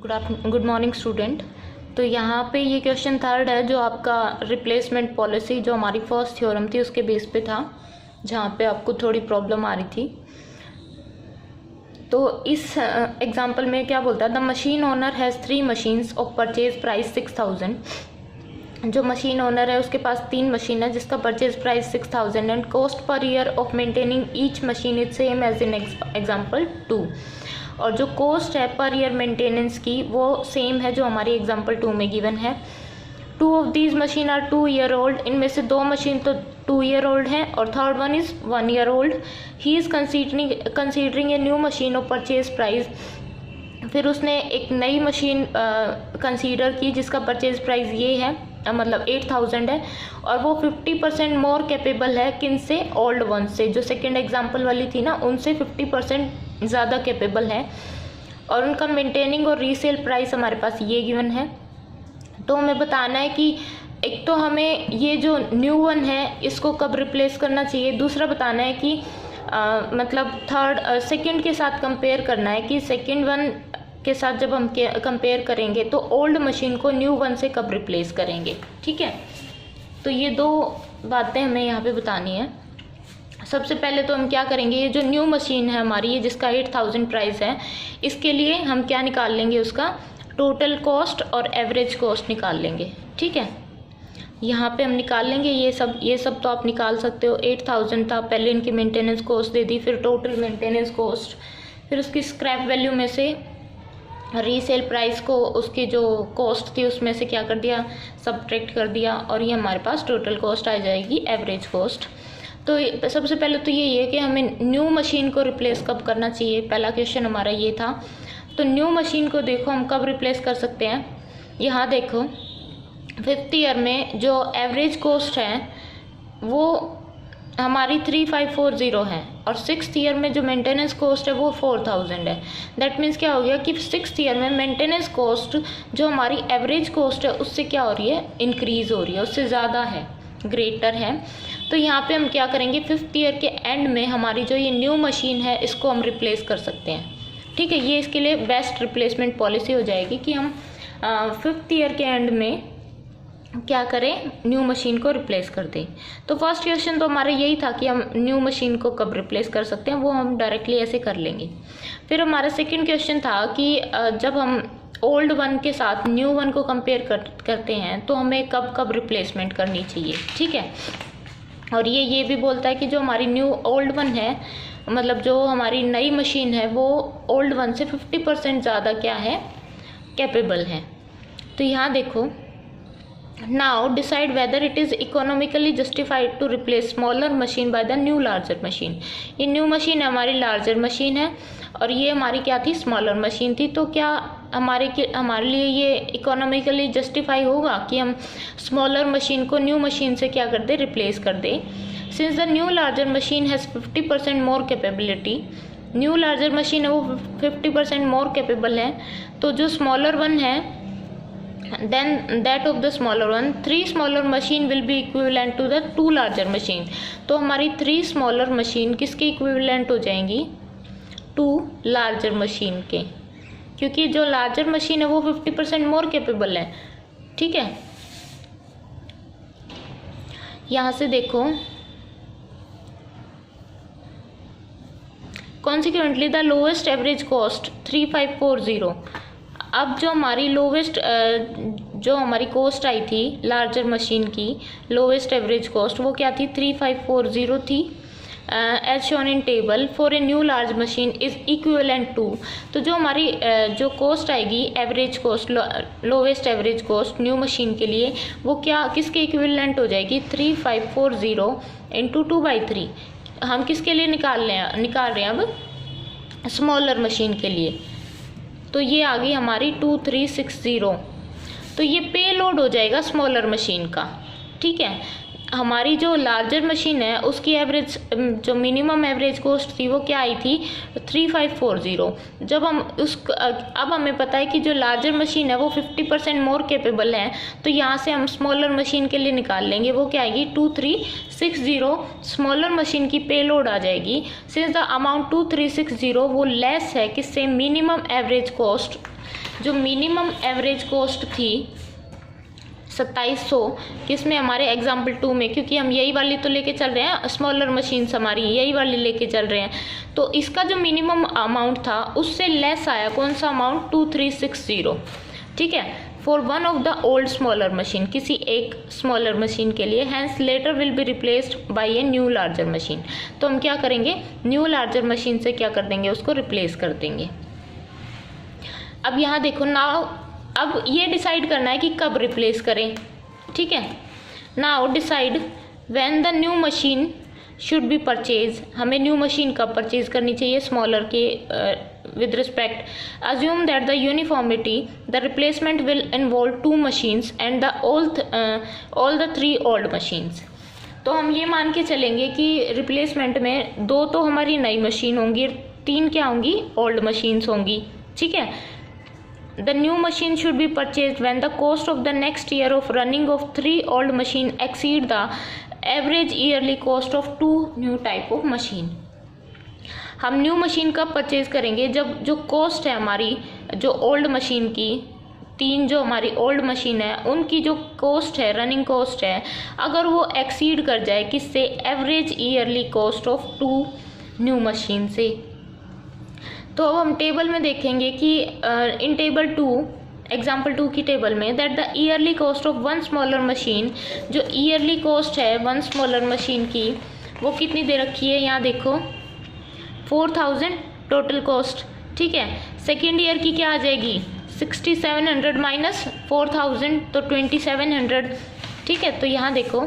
Good morning student. तो यहाँ पे ये क्वेश्चन थर्ड है जो आपका रिप्लेसमेंट पॉलिसी जो हमारी फर्स्ट थ्योरम थी उसके बेस पे था, जहाँ पे आपको थोड़ी प्रॉब्लम आ रही थी। तो इस एग्जांपल में क्या बोलता है, the machine owner has 3 machines of purchase price 6000। जो मशीन ओनर है उसके पास 3 मशीन है जिसका purchase price 6000 and cost per year of maintaining each machine is same as in example 2। और जो कॉस्ट है पर ईयर मेंटेनेंस की वो सेम है जो हमारी एग्जांपल 2 में गिवन है। 2 of these machine are 2 year old. इनमें से 2 मशीन तो 2 ईयर ओल्ड है और third one is 1 year old. He is considering a new machine of purchase price. फिर उसने एक नई मशीन कंसीडर की जिसका परचेज प्राइस ये है, मतलब 8000 है, और वो 50% मोर कैपेबल है किन से, ओल्ड वन से। जो सेकंड एग्जांपल वाली थी ना उनसे 50% ज़्यादा कैपेबल है। और उनका मेंटेनिंग और रीसेल प्राइस हमारे पास ये गिवन है। तो हमें बताना है कि एक तो हमें ये जो न्यू वन है इसको कब रिप्लेस करना चाहिए, दूसरा बताना है कि मतलब सेकंड के साथ कंपेयर करना है कि सेकंड वन के साथ जब हम कंपेयर करेंगे तो ओल्ड मशीन को न्यू वन से कब रिप्लेस करेंगे। ठीक है, तो ये 2 बातें हमें यहाँ पे बतानी है। सबसे पहले तो हम क्या करेंगे, ये जो न्यू मशीन है हमारी, ये जिसका 8000 प्राइस है, इसके लिए हम क्या निकाल लेंगे, उसका टोटल कॉस्ट और एवरेज कॉस्ट निकाल लेंगे। ठीक है, यहाँ पे हम निकाल लेंगे ये सब तो आप निकाल सकते हो। 8000 था, पहले इनकी मेंटेनेंस कॉस्ट दे दी, फिर टोटल मेंटेनेंस कॉस्ट, फिर उसकी स्क्रैप वैल्यू में से रीसेल प्राइस को उसकी जो कॉस्ट थी उसमें से क्या कर दिया, सब्ट्रैक्ट कर दिया, और ये हमारे पास टोटल कॉस्ट आ जाएगी, एवरेज कॉस्ट। तो सबसे पहले तो यही है कि हमें न्यू मशीन को रिप्लेस कब करना चाहिए, पहला क्वेश्चन हमारा ये था। तो न्यू मशीन को देखो हम कब रिप्लेस कर सकते हैं। यहाँ देखो 5th ईयर में जो एवरेज कॉस्ट है वो हमारी 3540 है और 6th ईयर में जो मेंटेनेंस कॉस्ट है वो 4000 है। दैट मीन्स क्या हो गया कि 6th ईयर में मेंटेनेंस कॉस्ट जो हमारी एवरेज कॉस्ट है उससे क्या हो रही है, इंक्रीज़ हो रही है, उससे ज़्यादा है, ग्रेटर है। तो यहाँ पे हम क्या करेंगे, 5th ईयर के एंड में हमारी जो ये न्यू मशीन है इसको हम रिप्लेस कर सकते हैं। ठीक है, ये इसके लिए बेस्ट रिप्लेसमेंट पॉलिसी हो जाएगी कि हम 5th ईयर के एंड में क्या करें, न्यू मशीन को रिप्लेस कर दें। तो फर्स्ट क्वेश्चन तो हमारा यही था कि हम न्यू मशीन को कब रिप्लेस कर सकते हैं, वो हम डायरेक्टली ऐसे कर लेंगे। फिर हमारा सेकंड क्वेश्चन था कि जब हम ओल्ड वन के साथ न्यू वन को कंपेयर करते हैं तो हमें कब कब रिप्लेसमेंट करनी चाहिए। ठीक है, और ये भी बोलता है कि जो हमारी न्यू ओल्ड वन है, मतलब जो हमारी नई मशीन है वो ओल्ड वन से 50% ज़्यादा क्या है, कैपेबल है। तो यहाँ देखो, now decide whether it is economically justified to replace smaller machine by the new larger machine. ये न्यू मशीन हमारी लार्जर मशीन है और ये हमारी क्या थी, स्मॉलर मशीन थी। तो क्या हमारे लिए ये इकोनॉमिकली जस्टिफाई होगा कि हम स्मॉलर मशीन को न्यू मशीन से क्या कर दे, रिप्लेस कर दे। Since the new larger machine has 50% more capability, new larger machine है वो 50% मोर कैपेबल है, तो जो स्मॉलर वन है then that of the smaller one, 3 smaller machine will be equivalent to the 2 larger machine। तो हमारी 3 smaller machine किसके equivalent हो जाएंगी, 2 larger machine के, क्योंकि जो larger machine है वो 50% more capable है। ठीक है, यहाँ से देखो, consequently the lowest average cost 3540। अब जो हमारी लोवेस्ट जो हमारी कॉस्ट आई थी लार्जर मशीन की, लोवेस्ट एवरेज कॉस्ट वो क्या थी, 3540 थी as shown in table for a new large machine is equivalent to. तो जो हमारी जो कॉस्ट आएगी, average cost, lowest average cost new machine के लिए, वो क्या किसके इक्विवेलेंट हो जाएगी, 3540 इंटू 2/3। हम किसके लिए निकाल रहे हैं अब, स्मॉलर मशीन के लिए। तो ये आ गई हमारी 2360। तो ये पे लोड हो जाएगा स्मॉलर मशीन का। ठीक है, हमारी जो लार्जर मशीन है उसकी एवरेज जो मिनिमम एवरेज कॉस्ट थी वो क्या आई थी, 3540। जब हम अब हमें पता है कि जो लार्जर मशीन है वो 50% मोर कैपेबल है, तो यहाँ से हम स्मॉलर मशीन के लिए निकाल लेंगे, वो क्या आएगी, 2360 स्मॉलर मशीन की पे लोड आ जाएगी। सिंस द अमाउंट 2360 वो लेस है किससे, मिनिमम एवरेज कॉस्ट जो मिनिमम एवरेज कॉस्ट थी 2700, किसमें हमारे एग्जाम्पल 2 में, क्योंकि हम यही वाली तो लेके चल रहे हैं, स्मॉलर मशीन्स हमारी यही वाली लेके चल रहे हैं, तो इसका जो मिनिमम अमाउंट था उससे लेस आया कौन सा अमाउंट, 2360, ठीक है, for one of the old smaller machine, किसी एक स्मॉलर मशीन के लिए, hence later will be replaced by a new larger machine. तो हम क्या करेंगे, न्यू लार्जर मशीन से क्या कर देंगे, उसको रिप्लेस कर देंगे। अब यहाँ देखो नाउ, अब ये डिसाइड करना है कि कब रिप्लेस करें, ठीक है। Now decide when the new machine should B purchase, हमें न्यू मशीन कब परचेज करनी चाहिए स्मॉलर के with respect. Assume that the uniformity, the replacement will involve 2 machines and all the 3 old machines. तो हम ये मान के चलेंगे कि रिप्लेसमेंट में 2 तो हमारी नई मशीन होंगी, 3 क्या होंगी, ओल्ड मशीन्स होंगी, ठीक है। The new machine should be purchased when the cost of the next year of running of 3 old machine exceed the average yearly cost of 2 new type of machine. हम new machine कब purchase करेंगे, जब जो cost है हमारी जो old machine की, 3 जो हमारी ओल्ड मशीन है उनकी जो कॉस्ट है, रनिंग कॉस्ट है, अगर वो एक्सीड कर जाए किससे, average yearly cost of 2 new machine से। तो अब हम टेबल में देखेंगे कि इन टेबल 2 एग्जाम्पल 2 की टेबल में, that the yearly cost of 1 smaller machine, जो ईयरली कॉस्ट है 1 स्मॉलर मशीन की वो कितनी दे रखी है, यहाँ देखो 4000 टोटल कॉस्ट, ठीक है। सेकेंड ईयर की क्या आ जाएगी, 6700 माइनस 4000 तो 2700, ठीक है। तो यहाँ देखो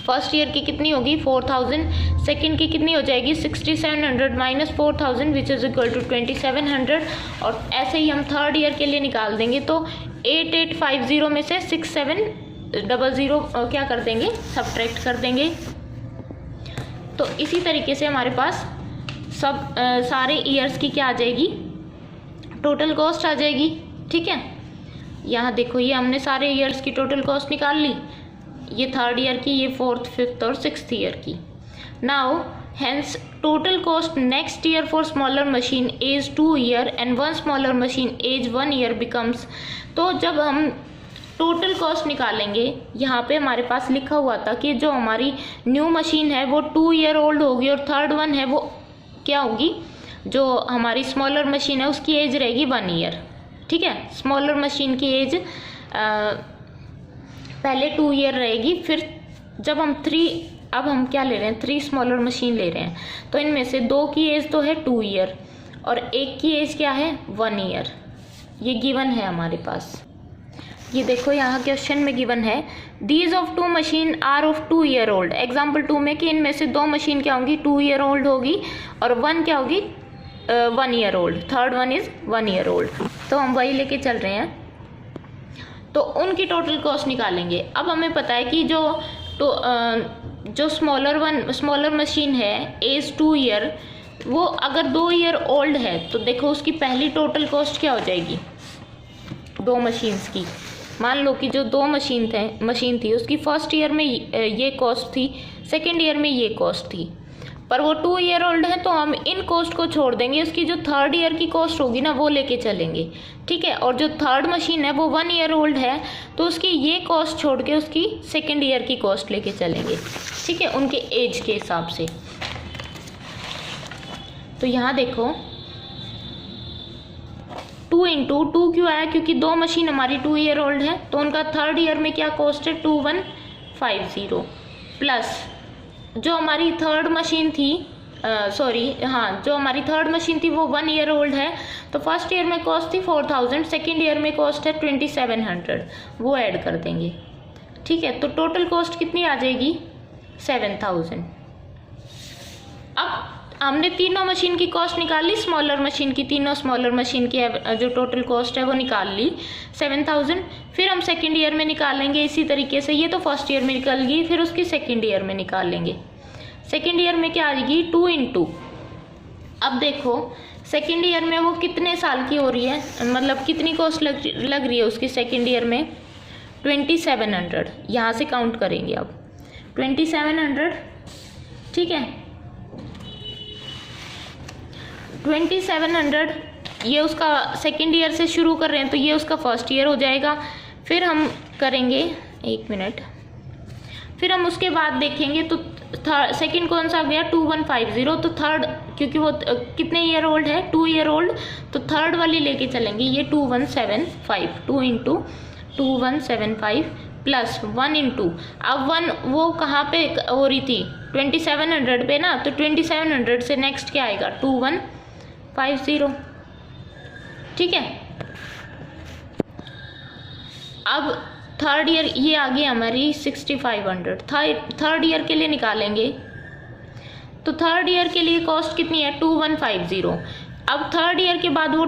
फर्स्ट ईयर की कितनी होगी 4000, सेकेंड की कितनी हो जाएगी 6700 minus 4000 which is equal to 2700, और ऐसे ही हम थर्ड ईयर के लिए निकाल देंगे तो 8850 में से 6700 क्या कर देंगे, सब्ट्रैक्ट कर देंगे। तो इसी तरीके से हमारे पास सब सारे ईयर्स की क्या आ जाएगी, टोटल कॉस्ट आ जाएगी, ठीक है। यहाँ देखो ये हमने सारे ईयर्स की टोटल कॉस्ट निकाल ली, ये थर्ड ईयर की, ये फोर्थ, फिफ्थ और सिक्स्थ ईयर की। Now hence total cost next year for smaller machine age 2 year and 1 smaller machine age 1 year becomes, तो जब हम टोटल कॉस्ट निकालेंगे, यहाँ पे हमारे पास लिखा हुआ था कि जो हमारी न्यू मशीन है वो 2 ईयर ओल्ड होगी और थर्ड वन है वो क्या होगी, जो हमारी स्मॉलर मशीन है उसकी एज रहेगी 1 ईयर, ठीक है। स्मॉलर मशीन की एज पहले 2 ईयर रहेगी, फिर जब हम 3, अब हम क्या ले रहे हैं 3 स्मॉलर मशीन ले रहे हैं, तो इनमें से 2 की एज तो है 2 ईयर और 1 की एज क्या है 1 ईयर, ये गिवन है हमारे पास। ये देखो यहाँ क्वेश्चन में गिवन है these of 2 machine are of 2 year old, example 2 में कि इनमें से 2 मशीन क्या होंगी 2 ईयर ओल्ड होगी और 1 क्या होगी 1 year old, third one is 1 year old, तो हम वही लेके चल रहे हैं। तो उनकी टोटल कॉस्ट निकालेंगे। अब हमें पता है कि जो स्मॉलर मशीन है एज 2 ईयर, वो अगर 2 ईयर ओल्ड है तो देखो उसकी पहली टोटल कॉस्ट क्या हो जाएगी 2 मशीन्स की। मान लो कि जो 2 मशीन थी उसकी फर्स्ट ईयर में ये कॉस्ट थी, सेकेंड ईयर में ये कॉस्ट थी, पर वो 2 ईयर ओल्ड है तो हम इन कॉस्ट को छोड़ देंगे, उसकी जो थर्ड ईयर की कॉस्ट होगी ना वो लेके चलेंगे, ठीक है। और जो थर्ड मशीन है वो 1 ईयर ओल्ड है तो उसकी ये कॉस्ट छोड़ के उसकी सेकेंड ईयर की कॉस्ट लेके चलेंगे, ठीक है, उनके एज के हिसाब से। तो यहाँ देखो 2 इंटू 2 क्यों आया, क्योंकि 2 मशीन हमारी 2 ईयर ओल्ड है तो उनका थर्ड ईयर में क्या कॉस्ट है 2150, प्लस जो हमारी थर्ड मशीन थी जो हमारी थर्ड मशीन थी वो 1 ईयर ओल्ड है तो फर्स्ट ईयर में कॉस्ट थी 4000, सेकेंड ईयर में कॉस्ट है 2700, वो ऐड कर देंगे, ठीक है। तो टोटल कॉस्ट कितनी आ जाएगी 7000। अब हमने तीनों मशीन की कॉस्ट निकाल ली, स्मॉलर मशीन की, तीनों स्मॉलर मशीन की जो टोटल कॉस्ट है वो निकाल ली 7000। फिर हम सेकेंड ईयर में निकालेंगे इसी तरीके से, ये तो फर्स्ट ईयर में निकल गई, फिर उसकी सेकेंड ईयर में निकाल लेंगे। सेकेंड ईयर में क्या आ जाएगी 2 इंटू, अब देखो सेकेंड ईयर में वो कितने साल की हो रही है, मतलब कितनी कॉस्ट लग रही है उसकी सेकेंड ईयर में 2700, यहाँ से काउंट करेंगे अब 2700, ठीक है। 2700 ये उसका सेकेंड ईयर से शुरू कर रहे हैं तो ये उसका फर्स्ट ईयर हो जाएगा। फिर हम करेंगे 1 मिनट, फिर हम उसके बाद देखेंगे तो सेकंड कौन सा आ गया 2150, तो थर्ड क्योंकि वो कितने ईयर ओल्ड है 2 ईयर ओल्ड, तो थर्ड वाली लेके चलेंगे। ये 2175 2 इंटू 2175 प्लस 1 इंटू, अब 1 वो कहाँ पे हो रही थी 2700 पे ना, तो 2700 से नेक्स्ट क्या आएगा 2150। ठीक है, अब थर्ड ईयर ये आ गई हमारी 6500, थर्ड ईयर के लिए निकालेंगे तो थर्ड ईयर के लिए कॉस्ट कितनी है 2150। अब थर्ड ईयर के बाद वो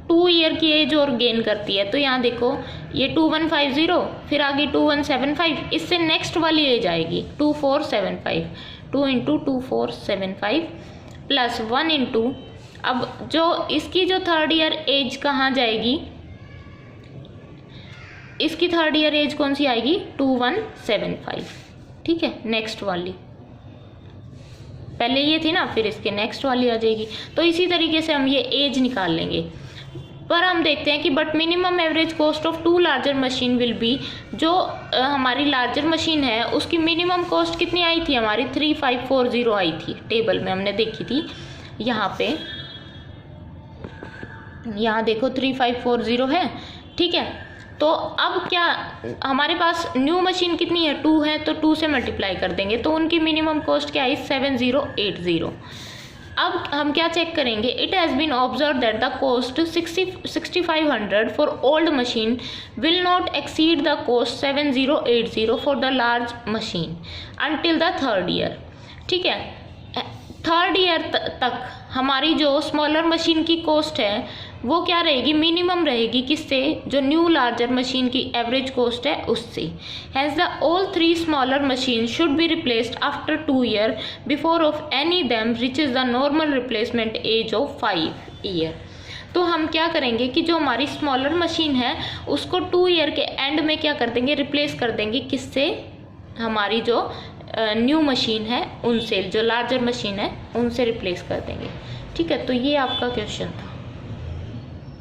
2 ईयर की एज और गेन करती है, तो यहाँ देखो ये 2150 फिर आगे 2175, इससे नेक्स्ट वाली एज आएगी 2475, 2 इंटू 2475 प्लस 1 इंटू, अब जो इसकी जो थर्ड ईयर एज कहाँ जाएगी, इसकी थर्ड ईयर एज कौन सी आएगी 2175। ठीक है, नेक्स्ट वाली पहले ये थी ना, फिर इसके नेक्स्ट वाली आ जाएगी। तो इसी तरीके से हम ये एज निकाल लेंगे। पर हम देखते हैं कि but minimum average cost of 2 larger machine will be, जो हमारी लार्जर मशीन है उसकी मिनिमम कॉस्ट कितनी आई थी हमारी 3540 आई थी, टेबल में हमने देखी थी। यहाँ पे यहाँ देखो 3540 है। ठीक है, तो अब क्या हमारे पास न्यू मशीन कितनी है 2 है, तो 2 से मल्टीप्लाई कर देंगे तो उनकी मिनिमम कॉस्ट क्या है 7080। अब हम क्या चेक करेंगे, it has been observe that the cost 6500 for old machine will not exceed the cost 7080 for the large machine until the third year. ठीक है, थर्ड ईयर तक हमारी जो स्मॉलर मशीन की कॉस्ट है वो क्या रहेगी, मिनिमम रहेगी, किससे, जो न्यू लार्जर मशीन की एवरेज कॉस्ट है उससे। Has the all 3 smaller machine should be replaced after 2 year before of any them reaches the normal replacement age of 5 year. तो हम क्या करेंगे कि जो हमारी स्मॉलर मशीन है उसको 2 ईयर के एंड में क्या कर देंगे, रिप्लेस कर देंगे, किससे, हमारी जो न्यू मशीन है उनसे, जो लार्जर मशीन है उनसे रिप्लेस कर देंगे। ठीक है, तो ये आपका क्वेश्चन था।